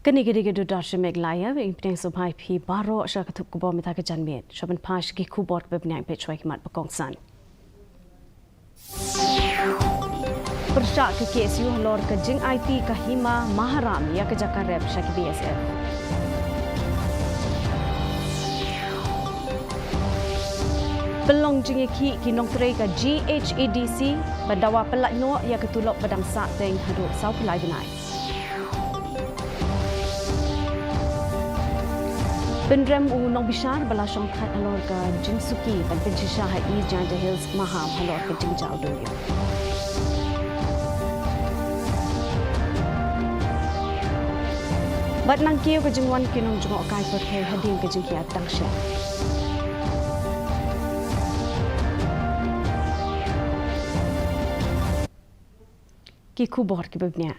Kini-kini dudar MEGHALAYA impeding subhai phi baro syakatuk kubo mita ke janmet shaban pash ki kubor bebnyai pechwai kimat pekongsan. Persyak ke KSU halor ke jing IT kahima maharam ya ke jakarep syaki BSF. Pelong jingiki kinong trei ke GHADC badawa pelak no ya ketulok badang sak teng haduk sau pelai benai. Pendrem unong bishar bala syongkat halor ke Jingsuki dan pencisha hai Garo Hills maham halor ke Jingjau dunia. Bat nang kiu ke jingwan kinong jengok kai perkai hading ke jingkiat tangsya. Ki kubor ki bebnya.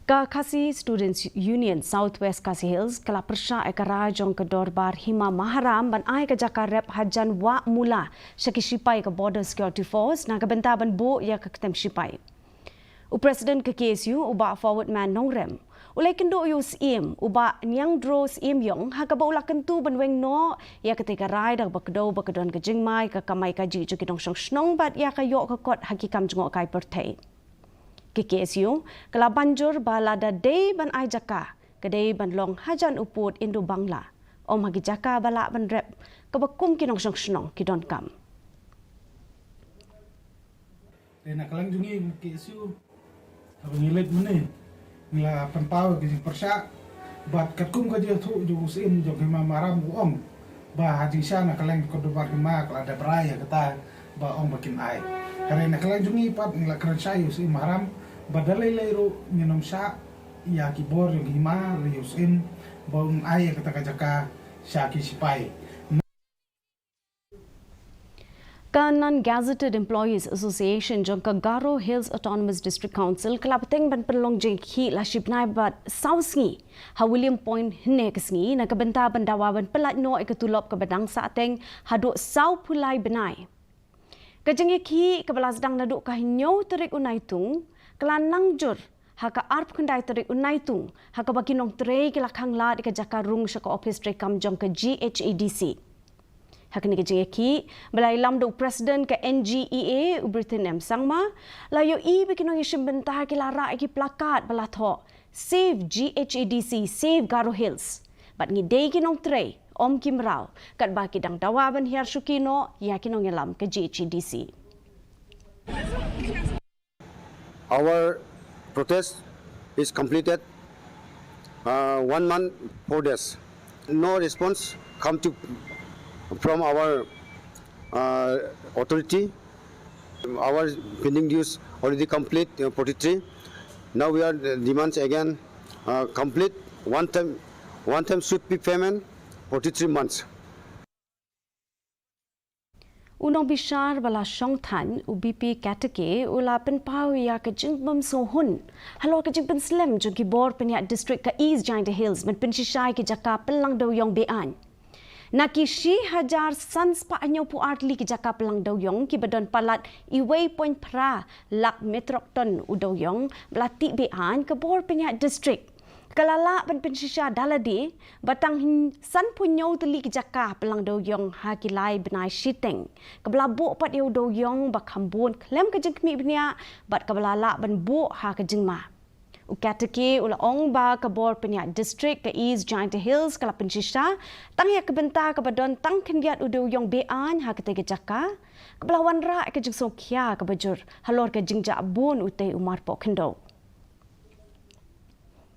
KHASI Students Union Southwest KHASI Hills kala persya ekara jong ke dorbar hima maharam ban ai ke jakarep hajan wa mula syaki sipai ke Border Security Force na ke bentaban bo ya ke ketem sipai. Presiden ke KSU uba forward man nongrem. Ulai kendo yus im uba nyang dros im yong ha ke baula kentu ban weng no ya ketika rai dak bakdo bakdon ke jingmai ke kamai kaji ju kidong song snong bat ya ke yok ke kot hakikam jengok kai pertai. Ke KSU, kala banjur balada day ban ai jaka, kedai ban long hajan uput Indo Bangla. Om hagi jaka balak ban rep, kebakum kinong song snong kidon kam. Nak kalang jungi KSU, apa ngilet mana? Nila pantau ke persyak, bat katkum ke dia tu jugusin jog hima maram om. Bah haji sya nak kalang kodobar hima kalau ada beraya kata bah om bakin ai. Hari nak kalang jungi pat nila keren sayu si maram. Badalay layro minum sya ya kibor yung hima riyusin baung ay kata kajaka syaki sipai. Kanan Gazetted Employees Association jongka Garo Hills Autonomous District Council kalapateng ban pelong jengki la shipnai bat sausngi ha William Point hne kesngi na kabenta bandawa ban pelat no ikatulop ke badang sateng haduk sau pulai benai. Kajengki kebelas dang naduk kahinyo terik unaitung kelanang jur haka arp kendai terik unaitung haka bagi nong trei kelakang la di jakarung syaka office trekam jong ke GHADC. Haka ni kejengki belai lam do presiden ke NGEA Britain M Sangma layo i bikinong isim bentah kilara iki plakat balatho Save GHADC Save Garo Hills. Bat ngidei kinong trei Om Kimrao kat baki dang dawaban hiar syukino ya kinong yalam ke GHADC. Our protest is completed 1 month, 4 days. No response come to from our authority. Our pending dues already complete 43. Now we are demands again complete one time should be payment 43 months. Unong bishar bala syongtan UBP kateke ula penpau ya ke jingbam sohun. Halo ke jingpen slem jogi bor penyak district ke East Giant Hills men pensisai ke jaka pelang doyong bean. Naki shi hajar sans pa anyo pu artli ke jaka pelang doyong ki badon palat iway point pra lak metrok ton udoyong belati bean ke bor penyak district. Kalala ban pensisya daladi batang san punyo teli kejaka pelang doyong hakilai benai shiteng keblabuk pat yo doyong bakhambun klem kejengmi benia bat keblala ban bu ha kejengma ukateke ula ong ba kabor penyak district ke East Giant Hills kala pensisya tang ya kebenta kabadon tang kengiat udoyong bean ha kete kejaka keblawan ra kejeng sokya kebajur halor kejengja bun utai umar pokendo.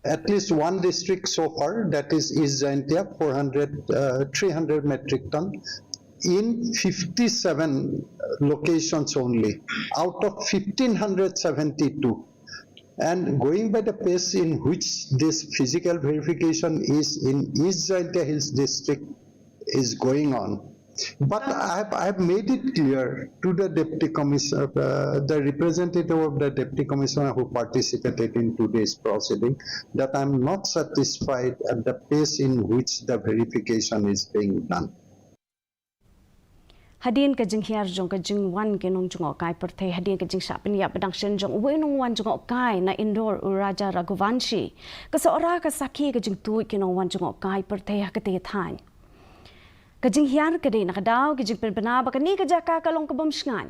At least one district so far, that is East Jaintia, 300 metric ton in 57 locations only, out of 1,572. And going by the pace in which this physical verification is in East Jaintia Hills district is going on. But I have made it clear to the Deputy Commissioner, the representative of the Deputy Commissioner who participated in today's proceeding, that I am not satisfied at the pace in which the verification is being done. Hadin ka jing hiar jong ka jing wan ke nong jong kai perthai hadin ka jing sha penia pedang shen jong we nong wan jong kai na indoor Raja Raghuvanshi ka seorang ka saki ka jing tu ke nong wan jong kai perthai ha ka te than ka jing hiar ka de na ka daw ka jing penbena ba ka ni ka jaka ka long ka bom shngan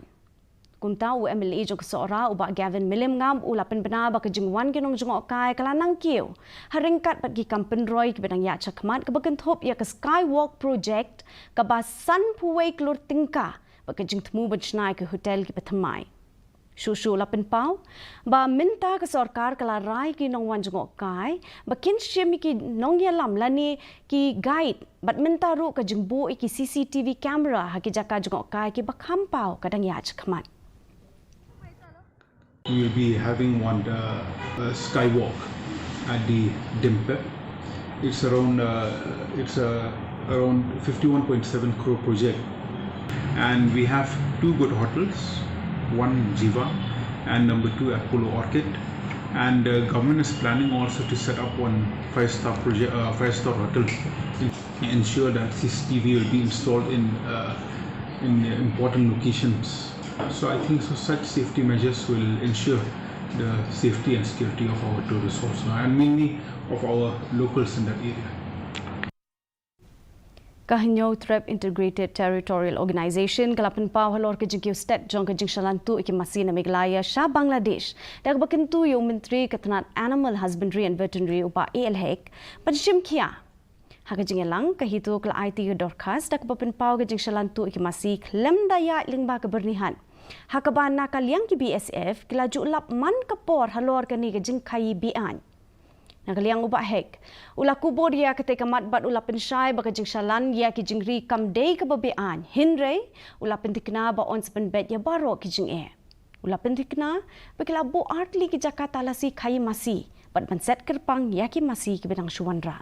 kumta u MLA jong ka seorang u ba Gavin Milim ngam u la penbena ba ka jing wan ke nong jong kai kala nang kiu haringkat bat gi kampen roy ke bedang ya chakmat ka bakan thop ya ka Skywalk project ka ba san puwei klur tingka ba ka jing thmu ban chnai ke hotel ki pathamai Shushu la penpau ba minta ke sarkar kala rai ki nong wan jong kai ba kin shemi ki nong ya lam lani ki guide bat minta ru ka jing bo ki CCTV camera ha ki jaka jong kai ki ba khampau kadang ya chakmat We will be having one skywalk at the Dimpe. It's around around 51.7 crore project, and we have two good hotels, one Jiva and number 2 Apollo Orchid, and government is planning also to set up one 5-star project, 5-star hotel, ensure that CCTV will be installed in important locations. So I think such safety measures will ensure the safety and security of our tourists also, and mainly of our locals in that area. Kahanyo Trep Integrated Territorial Organization kalapan pau halor ke jingkiu stat jong ke jing shalantu iki masina Meghalaya sha Bangladesh dak bakentu yung menteri ketenat Animal Husbandry and Veterinary upa ALHEC panshim kia haka jing elang kahitu kala IT ke dorkas dak bapen pau ke jing shalantu iki masi klem daya lingba kebernihan haka ba nakaliang ki BSF kelaju lap man kapor halor ke ni ke jing kai bian Nakaliang ubah hek. Ula kubur ya ketika mat bat ula pensyai baka jing shalan ya ki jing ri kam day kebabean. Hinre ula pentikna ba on sepen bed ya baro ki jing e. Ula pentikna bakila bo artli ki Jakarta lasi kai masi. Bat ban set kerpang ya ki masi ki bedang Shuandra.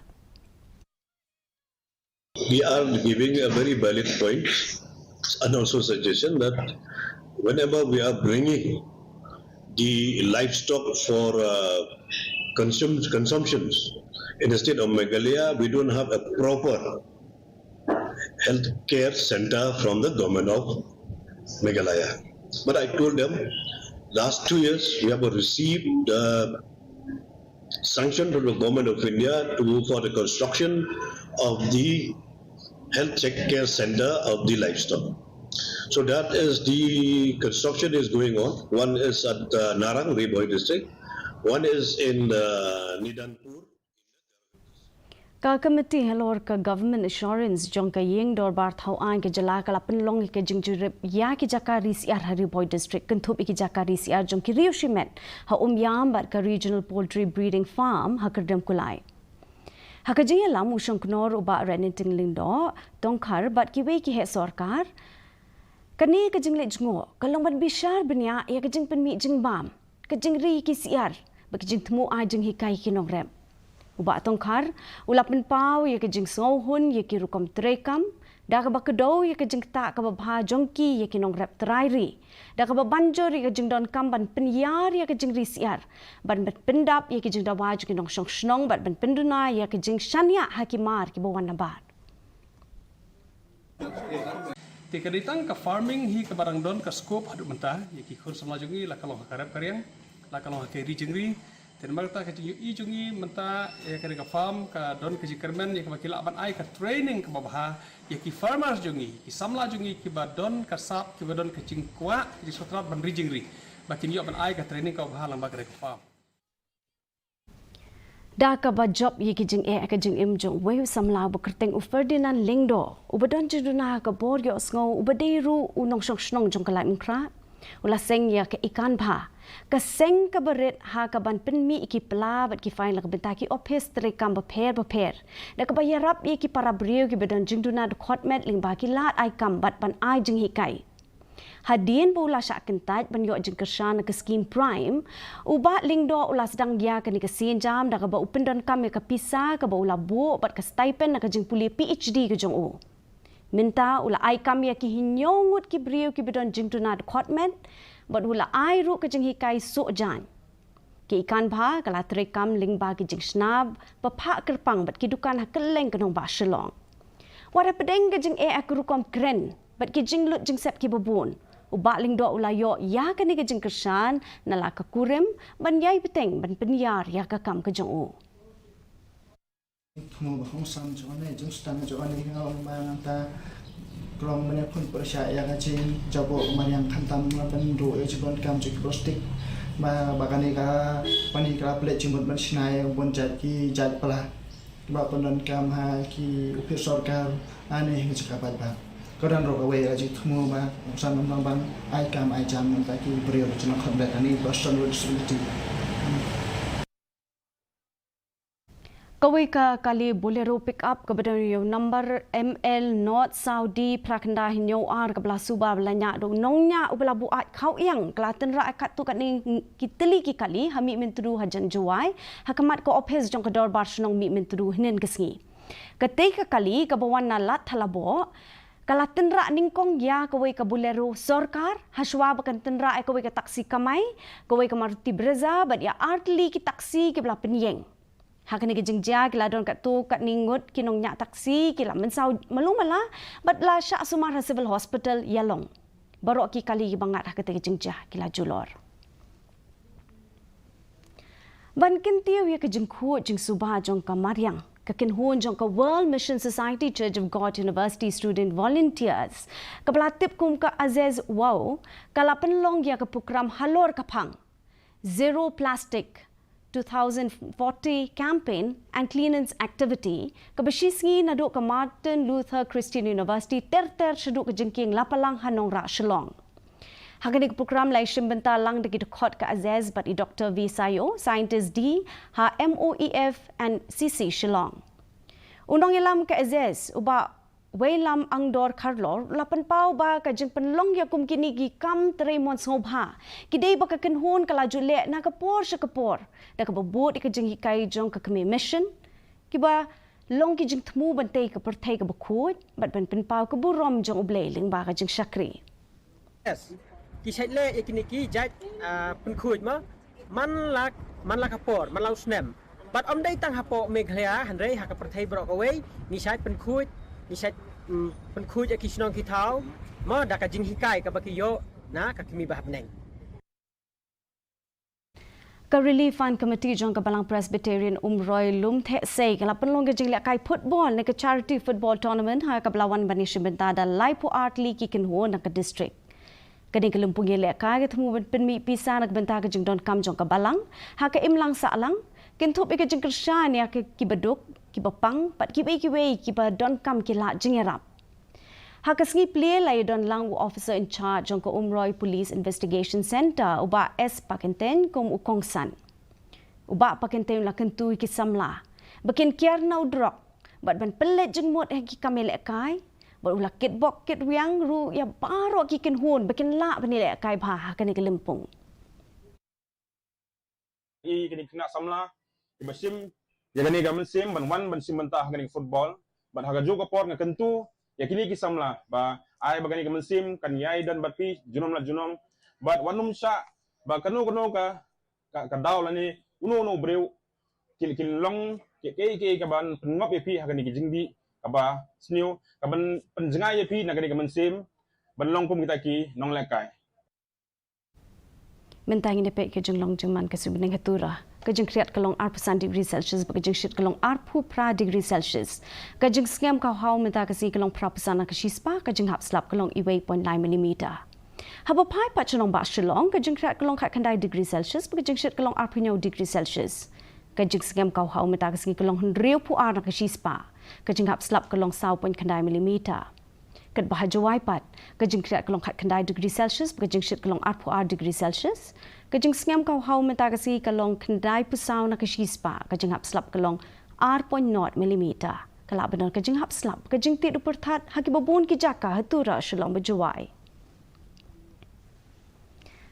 We are giving a very valid point and also suggestion that whenever we are bringing the livestock for consumptions in the state of Meghalaya, we don't have a proper health care center from the government of Meghalaya. But I told them, last 2 years we have received sanction from the government of India to for the construction of the health care center of the livestock. So that is the construction is going on. One is at Narang, Reboy district. One is in Nidanpur. Ka committee halor ka government assurance jong ka yeng dor bar thau an ke jala ka lapen long ke jingjurip ya ki jakari siar Reboy district kentup iki jakari siar jong ki riushimet ha yam bar ka regional poultry breeding farm ha kerdem kulai. Ha ka jing lam usong knor uba renting lindo tongkhar bat ki we ki he sarkar kani ka jingle jingo kalong ban bishar benya ya ka jing pen mi jing bam ka jing ri ki siar bak jing tmu a jing hikai ki nong rem uba tongkhar ulapen pau ya ka jing sohun ya ki rukom trekam da ka bakdo ya ka jing ta ka babha jongki ya ki nong rep trairi da ka banjor ya ka jing don kam ban penyar ya ka jing ri siar ban pendap ya ki jing dawa ki nong shong shnong ban penduna ya ka jing shania hakimar ki bawan nabar Tika ditang ka farming hi ka barang don ka scope hadu mentah ya ki khur samla jungi la kalong karep karyang la kalong ke ri jingri ten marta ka i jungi mentah ya ka farm ka don ka jikermen ya ka bakila ban ai ka training ka babha ya ki farmers jungi ki samla jungi ki badon ka sap ki badon ka jingkwa ki sotrat ban ri jingri bakin yo ban ai ka training ka babha lang ba ka farm Da ka ba job ye ki jing e ka jing im jong we samla ba kerteng u Ferdinand Lingdo u badon jiduna ka bor yo sngo u baderu u nong shong snong jong kalai mkra ula seng ya ka ikan bha ka seng ka beret ha ka ban pen mi ki pla bat ki fain la ka benta ki office tre kam ba pher da ka ba yarap ye ki para brio ki badon jingduna de khotmet ling ba ki lat ai kam bat ban ai jing hikai Hadien bola syak kentaj banyo jeng kersan ke skim prime uba lingdo ula sedang dia ke ni ke jam da ka ba upendon kam ke pisa ka ba ula bu bat ke stipend ka jeng puli PhD ke jong u minta ula ai kam ya ki hinyongut ki brio ki bedon jeng tunat khotmen bat ula ai ru ke jeng hikai so jan ki ikan bha kala trekam ling ba ki jeng snab ba pha kerpang bat ki dukan ha keleng kenong ba shelong wara pedeng ke jeng e akrukom kren bat ki jing lut jing sep ki babon ubak ling do ulayo ya ka ni ka jing kersan nala ka kurem ban yai peteng ban penyar ya ka kam ka jong u Mau bahong sam jone jung stang jone ngau mang ta klong mene pun percaya ka jing jabo mariang khantam ban ro e jibon kam jik plastik ma bagani ka pani ka plate jimut ban sinai bon jat ki jat pala ba ponon kam ha ki upir sarkar ane hing jika ba Kadang ro away aja temu ba sam bang ai kam ai jam ta ki brio chana khamlet ani Boston Road City Kawai ka kali bolero pick up ke badan yo number ML North Saudi prakanda hinyo ar ke belah suba belanya do nongnya ubala buat kau yang Klaten ra kat tu kat ni kiteli ki kali hami mentru hajan juai hakamat ko ophes jong kedor barsnong mi mentru hinen kesngi ketika kali ke bawan nalat thalabo Kala tenra ningkong ya kawai ka bolero sorkar haswa bakan tenra kawai ka taksi kamai kawai ka maruti breza bad ya artli ki taksi ki belah penyeng Hakani ke jengja kila don kat tu kat ningut kinong nyak taksi kila mensau malumala bat la syak sumar civil hospital yalong barok ki kali bangat hakate ke jengja kila julor ban kentiu ya ke jengku jeng subha jong ka mariang kakin hun jong ka World Mission Society Church of God University student volunteers kapelatip kum ka Aziz Wow kala penlong ya ke program halor kapang Zero Plastic 2040 campaign and cleanance activity kabashisngi naduk ke Martin Luther Christian University ter shaduk ke jengking lapalang hanong ra shalong Hagani ke program lai shimbenta lang de dikot ke Aziz bat i Dr. V Sayo scientist D ha MOEF and CC Shillong Undong ilam ke Aziz uba Wailam angdor karlor lapan pau ba ka jeng penlong ya kum kini gi kam tremon sobha kidei ba ka kenhun kala jule na ka por sha ka por da ka babot ka jeng hikai jong ka kemi mission ki ba long ki jeng thmu ban tei ka per thai ka bakhut bat ban pen pau ka burom jong ublei ling ba ka jeng shakri Yes ki chatle ekini ki jat pen khuj ma man la ka por man lau snem bat om dai tang hapo Meghalaya hanrei ha ka per thai brok away ni shat pen khuj ni shat pen khuj ki snong ki thau ma da ka jing hikai ka ba ki yo na ka kimi ba neng Ka Relief Fund Committee jong ka Balang Presbyterian Roy Lum the sei kala penlong ke jingla kai football ne ka charity football tournament ha ka belawan bani shibenta da laipu art league ki ken ho na ka district kani ke lumpung ye le ka ke thmu pen mi pisa nak benta ka jing don kam jong ka Balang ha ka imlang sa lang ken thop ke jing kershan ya ke ki baduk ki bapang pat ki wei ki ba don kam ki la jingerap Hakasngi play lai don lang officer in charge jong ko Umroy Police Investigation Center uba S pakenten kum ukongsan uba pakenten la kentu ki samla bakin kiar nau drop bat ban pelet jengmot ki kamele kai bat ula kit bok kit wiang ru ya baro ki ken hun bakin la banile kai ba kani kelempung I kini kena samla ki basim ya gani gamen sim ban sim mentah gani football ban haga juga por nga kentu ya kini kisam lah ba ai bagani gamen sim kan yai dan batpi junom bat wanum sha ba kanu ka daw la ni uno breu kil long ke ka ban ngop ye pi hagani ki jingbi ka ba sniu ka ban penjengai ye pi na gani gamen sim ban long kum kita ki nong lekai mentang ini pek ke jenglong jengman ke subning hatura kajeng kriat kalong 8% degree Celsius kajeng shit kalong 8 degree Celsius kajeng skam ka hau menta kasi kalong prapasana ka shispa kajeng hap slap kalong iway 0.9 mm haba pai pa chalong ba shilong kajeng kriat kalong khat kandai degree Celsius kajeng shit kalong 8 degree Celsius kajeng skam ka hau menta kasi kalong hendriu pu ar ka shispa kajeng hap slap kalong 0.9 mm kat bahajawai pat kajeng kriat kalong khat kandai degree Celsius kajeng shit kalong 8 degree Celsius kajeng skam kau hau menta kasi kalong kendai pusau na kashispa kajeng hap slap kalong 8.0 mm kala benar kajeng hap slap kajeng tidu perthat haki babun ki jaka hatura shalom bajawai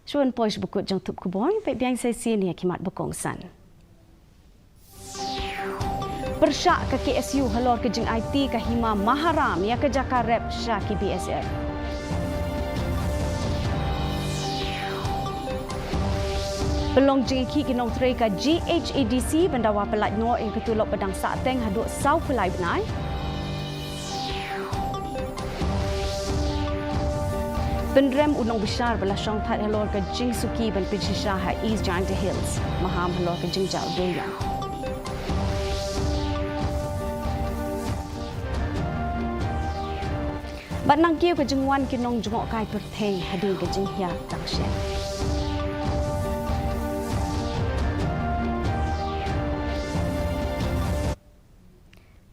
Shuan poish bukut jang tup kubon pe biang sai sini akimat bukongsan Persyak ke KSU halor kejeng IT ke hima maharam ya ke jaka rep syaki BSF. Pelong jeng iki kinong tray ke GHADC bendawa pelat no yang ketulok pedang sateng haduk sau pelai benai. Penrem unong besar bala syong that halor ka jing suki ban pinchisha ha East Giant Hills. Maham halor ka jing jao doya. Bat nang kiu ka jing wan kinong jungok kai pertheng hading ka jing hia takshen.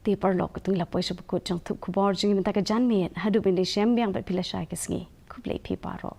Ti parlok tung lapoi sebukut jang thup kubor jing minta ka janmiet hadu bin de shem yang bat pila syai ka sngi kublei pi paro.